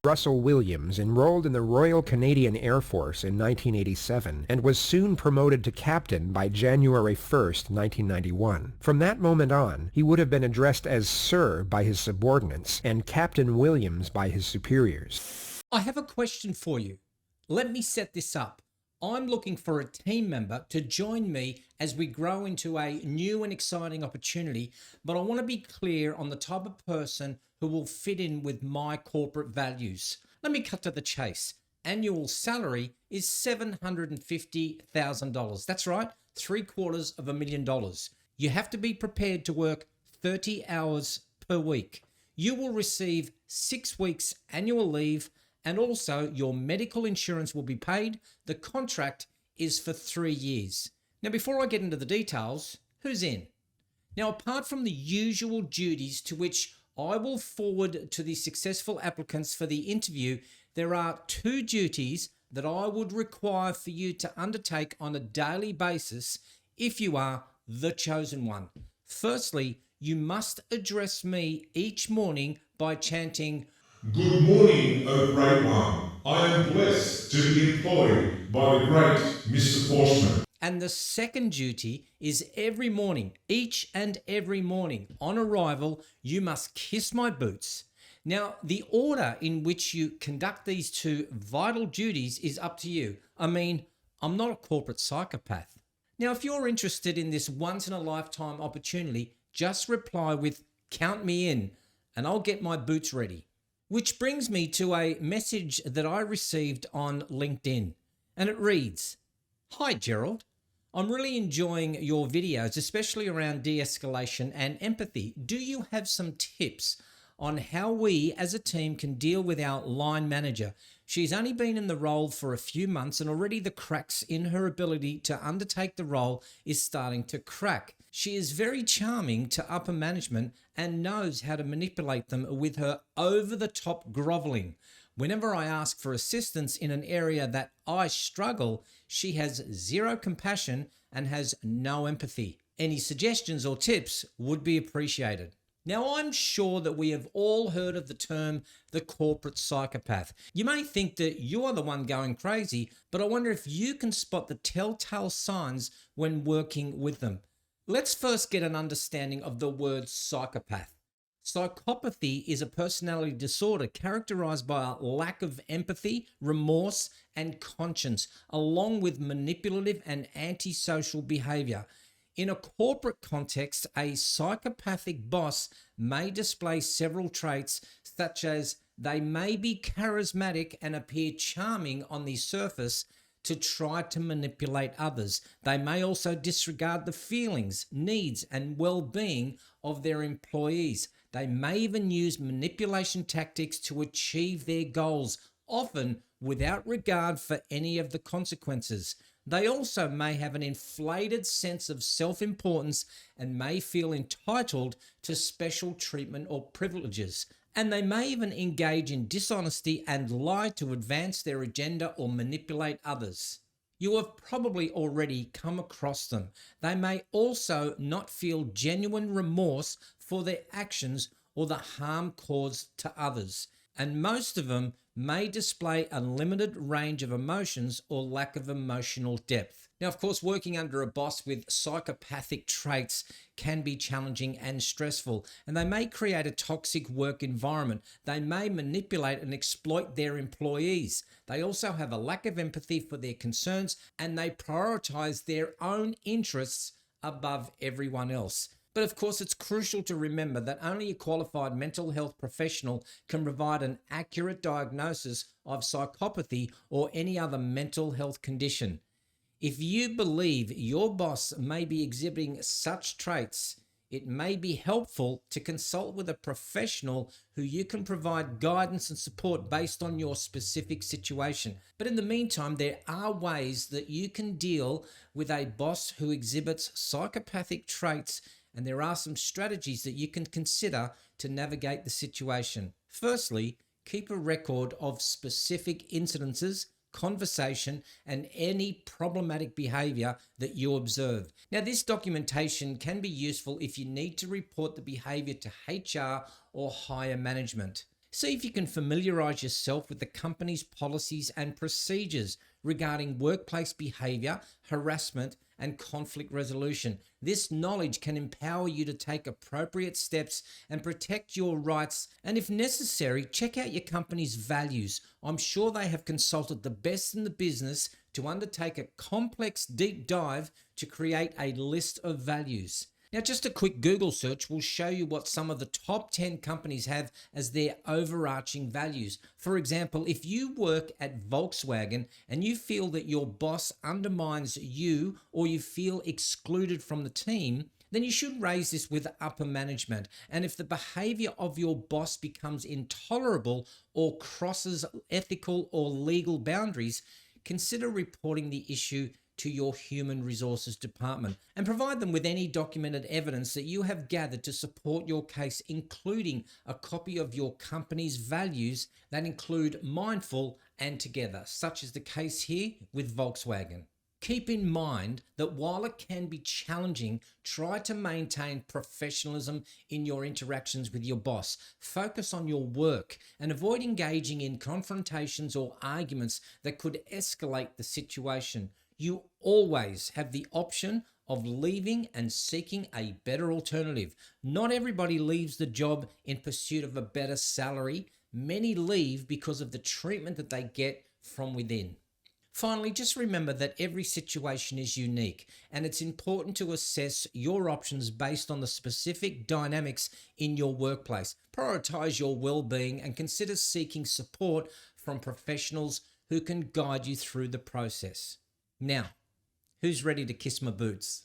Russell Williams enrolled in the Royal Canadian Air Force in 1987 and was soon promoted to captain by January 1st, 1991. From that moment on, he would have been addressed as Sir by his subordinates and Captain Williams by his superiors. I have a question for you. Let me set this up. I'm looking for a team member to join me as we grow into a new and exciting opportunity, but I want to be clear on the type of person who will fit in with my corporate values. Let me cut to the chase. Annual salary is $750,000. That's right, $750,000. You have to be prepared to work 30 hours per week. You will receive 6 weeks annual leave, and also your medical insurance will be paid. The contract is for 3 years. Now, before I get into the details, who's in? Now, apart from the usual duties to which I will forward to the successful applicants for the interview, there are 2 duties that I would require for you to undertake on a daily basis if you are the chosen one. Firstly, you must address me each morning by chanting, "Good morning, O Great One. I am blessed to be employed by the great Mr. Forstmann." And the second duty is every morning, each and every morning, on arrival, you must kiss my boots. Now, the order in which you conduct these 2 vital duties is up to you. I mean, I'm not a corporate psychopath. Now, if you're interested in this once-in-a-lifetime opportunity, just reply with "count me in," and I'll get my boots ready. Which brings me to a message that I received on LinkedIn, and it reads, "Hi Gerald, I'm really enjoying your videos, especially around de-escalation and empathy. Do you have some tips on how we as a team can deal with our line manager? She's only been in the role for a few months and already the cracks in her ability to undertake the role is starting to crack. She is very charming to upper management and knows how to manipulate them with her over-the-top groveling. Whenever I ask for assistance in an area that I struggle, she has zero compassion and has no empathy. Any suggestions or tips would be appreciated." Now, I'm sure that we have all heard of the term the corporate psychopath. You may think that you're the one going crazy, but I wonder if you can spot the telltale signs when working with them. Let's first get an understanding of the word psychopath. Psychopathy is a personality disorder characterized by a lack of empathy, remorse, and conscience, along with manipulative and antisocial behavior. In a corporate context, a psychopathic boss may display several traits, such as they may be charismatic and appear charming on the surface to try to manipulate others. They may also disregard the feelings, needs, and well-being of their employees. They may even use manipulation tactics to achieve their goals, often without regard for any of the consequences. They also may have an inflated sense of self-importance and may feel entitled to special treatment or privileges. And they may even engage in dishonesty and lie to advance their agenda or manipulate others. You have probably already come across them. They may also not feel genuine remorse for their actions or the harm caused to others. And most of them may display a limited range of emotions or lack of emotional depth. Now, of course, working under a boss with psychopathic traits can be challenging and stressful, and they may create a toxic work environment. They may manipulate and exploit their employees. They also have a lack of empathy for their concerns, and they prioritize their own interests above everyone else. But of course, it's crucial to remember that only a qualified mental health professional can provide an accurate diagnosis of psychopathy or any other mental health condition. If you believe your boss may be exhibiting such traits, it may be helpful to consult with a professional who you can provide guidance and support based on your specific situation. But in the meantime, there are ways that you can deal with a boss who exhibits psychopathic traits, and there are some strategies that you can consider to navigate the situation. Firstly, keep a record of specific incidences, conversation, and any problematic behavior that you observe. Now, this documentation can be useful if you need to report the behavior to HR or higher management. See if you can familiarize yourself with the company's policies and procedures regarding workplace behavior, harassment, and conflict resolution. This knowledge can empower you to take appropriate steps and protect your rights. And if necessary, check out your company's values. I'm sure they have consulted the best in the business to undertake a complex deep dive to create a list of values. Now, just a quick Google search will show you what some of the top 10 companies have as their overarching values. For example, if you work at Volkswagen and you feel that your boss undermines you or you feel excluded from the team, then you should raise this with upper management. And if the behavior of your boss becomes intolerable or crosses ethical or legal boundaries, consider reporting the issue to your human resources department and provide them with any documented evidence that you have gathered to support your case, including a copy of your company's values that include mindful and together, such as the case here with Volkswagen. Keep in mind that while it can be challenging, try to maintain professionalism in your interactions with your boss. Focus on your work and avoid engaging in confrontations or arguments that could escalate the situation. You always have the option of leaving and seeking a better alternative. Not everybody leaves the job in pursuit of a better salary. Many leave because of the treatment that they get from within. Finally, just remember that every situation is unique, and it's important to assess your options based on the specific dynamics in your workplace. Prioritize your well-being and consider seeking support from professionals who can guide you through the process. Now, who's ready to kiss my boots?